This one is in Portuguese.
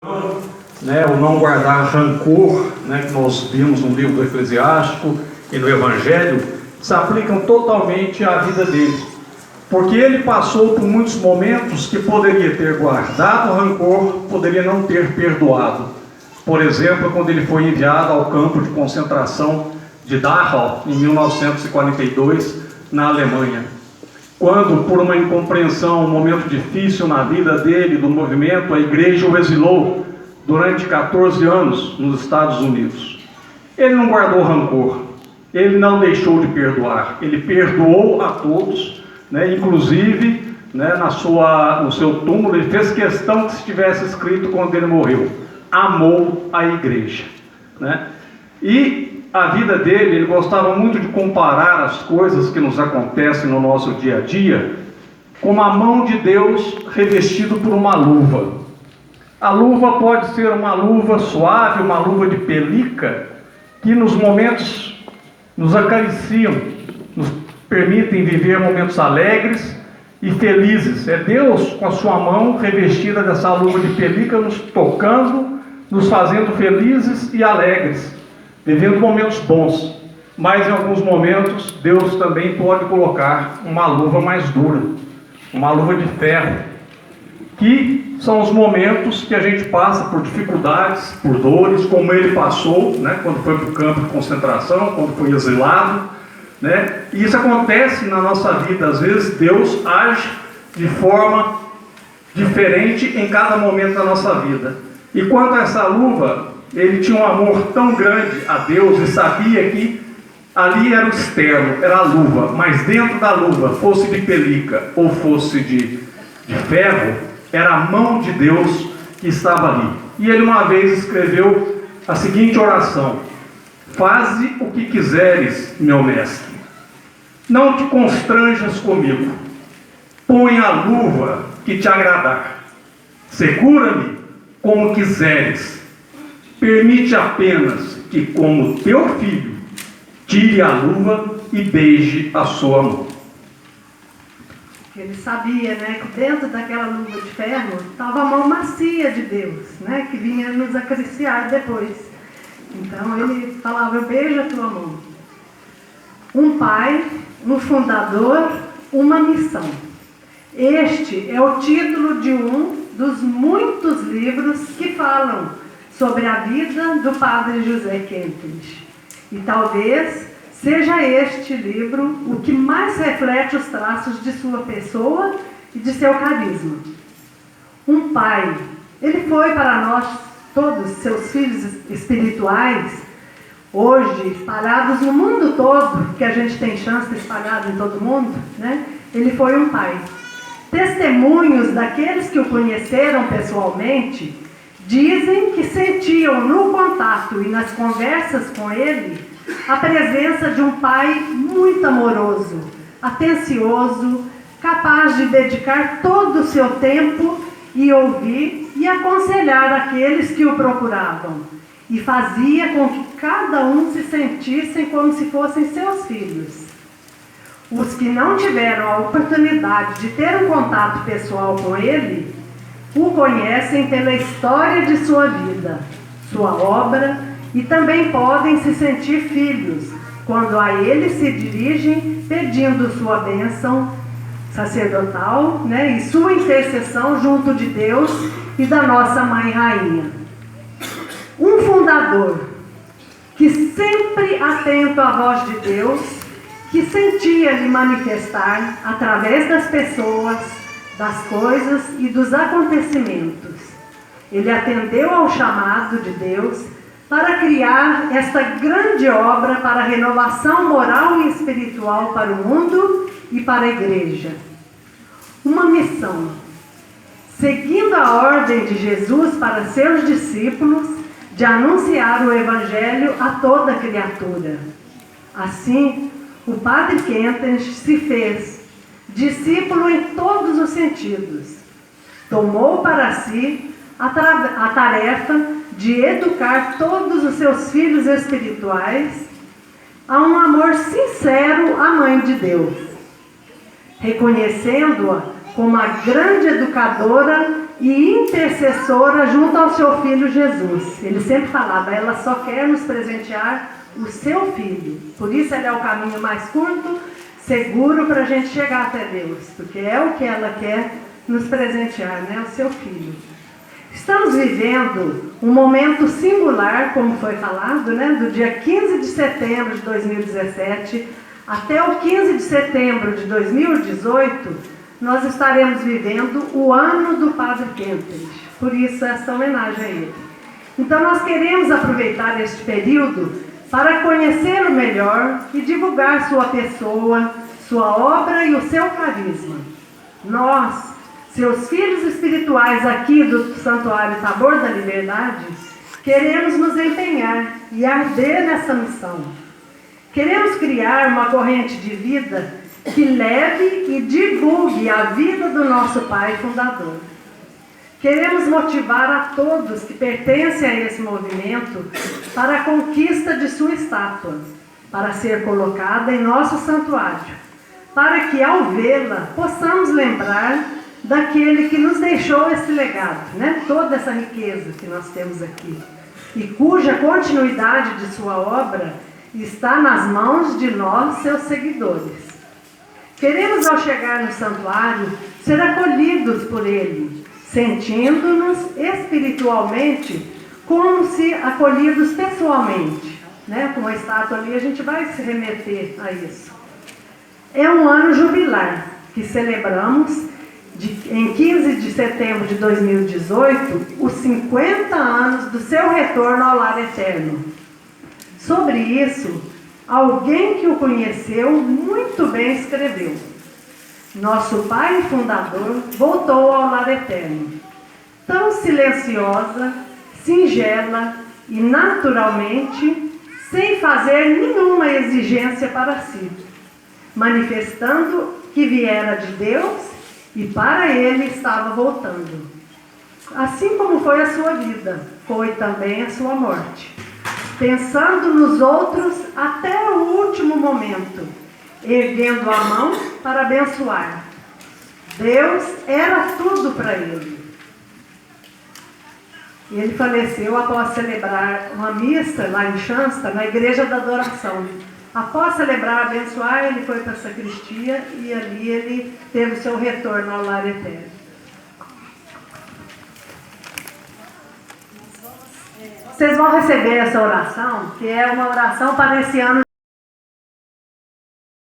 O não guardar rancor, que nós vimos no livro do Eclesiástico e no Evangelho, se aplicam totalmente à vida dele, porque ele passou por muitos momentos que poderia ter guardado rancor, poderia não ter perdoado. Por exemplo, quando ele foi enviado ao campo de concentração de Dachau, em 1942, na Alemanha. Quando, por uma incompreensão, um momento difícil na vida dele, do movimento, a igreja o exilou durante 14 anos nos Estados Unidos. Ele não guardou rancor, ele não deixou de perdoar, ele perdoou a todos, inclusive no seu túmulo, ele fez questão que estivesse escrito quando ele morreu: amou a igreja. E a vida dele, ele gostava muito de comparar as coisas que nos acontecem no nosso dia a dia como a mão de Deus revestido por uma luva. A luva pode ser uma luva suave, uma luva de pelica, que nos momentos nos acariciam, nos permitem viver momentos alegres e felizes. É Deus com a sua mão revestida dessa luva de pelica, nos tocando, nos fazendo felizes e alegres, vivendo momentos bons. Mas em alguns momentos Deus também pode colocar uma luva mais dura, uma luva de ferro, que são os momentos que a gente passa por dificuldades, por dores, como ele passou, quando foi para o campo de concentração, quando foi exilado, E isso acontece na nossa vida. Às vezes Deus age de forma diferente em cada momento da nossa vida. E quanto a essa luva, ele tinha um amor tão grande a Deus e sabia que ali era o externo, era a luva, mas dentro da luva, fosse de pelica ou fosse de ferro, era a mão de Deus que estava ali. E ele uma vez escreveu a seguinte oração: faze o que quiseres, meu mestre, não te constranjas comigo, põe a luva que te agradar, segura-me como quiseres, permite apenas que, como teu filho, tire a luva e beije a sua mão. Ele sabia, que dentro daquela luva de ferro estava a mão macia de Deus, que vinha nos acariciar depois. Então ele falava: eu beijo a tua mão. Um pai, um fundador, uma missão. Este é o título de um dos muitos livros que falam sobre a vida do padre José Kempis. E talvez seja este livro o que mais reflete os traços de sua pessoa e de seu carisma. Um pai, ele foi para nós todos, seus filhos espirituais, hoje espalhados no mundo todo, que a gente tem chance de espalhar em todo mundo, Ele foi um pai. Testemunhos daqueles que o conheceram pessoalmente dizem que sentiam no contato e nas conversas com ele a presença de um pai muito amoroso, atencioso, capaz de dedicar todo o seu tempo e ouvir e aconselhar aqueles que o procuravam, e fazia com que cada um se sentissem como se fossem seus filhos. Os que não tiveram a oportunidade de ter um contato pessoal com ele, o conhecem pela história de sua vida, sua obra, e também podem se sentir filhos quando a ele se dirigem pedindo sua bênção sacerdotal, e sua intercessão junto de Deus e da nossa Mãe Rainha. Um fundador que sempre atento à voz de Deus, que sentia lhe manifestar através das pessoas, das coisas e dos acontecimentos. Ele atendeu ao chamado de Deus para criar esta grande obra para a renovação moral e espiritual para o mundo e para a igreja. Uma missão, seguindo a ordem de Jesus para seus discípulos, de anunciar o Evangelho a toda criatura. Assim, o padre Kempis se fez discípulo em todos os sentidos. Tomou para si a tarefa de educar todos os seus filhos espirituais a um amor sincero à Mãe de Deus, reconhecendo-a como a grande educadora e intercessora junto ao seu Filho Jesus. Ele sempre falava, ela só quer nos presentear o seu Filho. Por isso ele é o caminho mais curto, seguro para a gente chegar até Deus. Porque é o que ela quer nos presentear, né? O seu Filho. Estamos vivendo um momento singular, como foi falado, né? Do dia 15 de setembro de 2017 até o 15 de setembro de 2018, nós estaremos vivendo o ano do Padre Kempis. Por isso, essa homenagem a ele. Então, nós queremos aproveitar este período para conhecê-lo melhor e divulgar sua pessoa, sua obra e o seu carisma. Nós, seus filhos espirituais aqui do Santuário Tabor da Liberdade, queremos nos empenhar e arder nessa missão. Queremos criar uma corrente de vida que leve e divulgue a vida do nosso Pai Fundador. Queremos motivar a todos que pertencem a esse movimento para a conquista de sua estátua, para ser colocada em nosso santuário, para que, ao vê-la, possamos lembrar daquele que nos deixou esse legado, né? Toda essa riqueza que nós temos aqui, e cuja continuidade de sua obra está nas mãos de nós, seus seguidores. Queremos, ao chegar no santuário, ser acolhidos por ele, sentindo-nos espiritualmente como se acolhidos pessoalmente, né? Com a estátua ali, a gente vai se remeter a isso. É um ano jubilar que celebramos em 15 de setembro de 2018 os 50 anos do seu retorno ao lar eterno. Sobre isso, alguém que o conheceu muito bem escreveu: nosso Pai Fundador voltou ao lar eterno, tão silenciosa, singela e naturalmente, sem fazer nenhuma exigência para si, manifestando que viera de Deus e para ele estava voltando. Assim como foi a sua vida, foi também a sua morte, pensando nos outros até o último momento, erguendo a mão para abençoar. Deus era tudo para ele. Ele faleceu após celebrar uma missa lá em Xansta, na Igreja da Adoração. Após celebrar, abençoar, ele foi para a sacristia e ali ele teve o seu retorno ao lar eterno. Vocês vão receber essa oração, que é uma oração para esse ano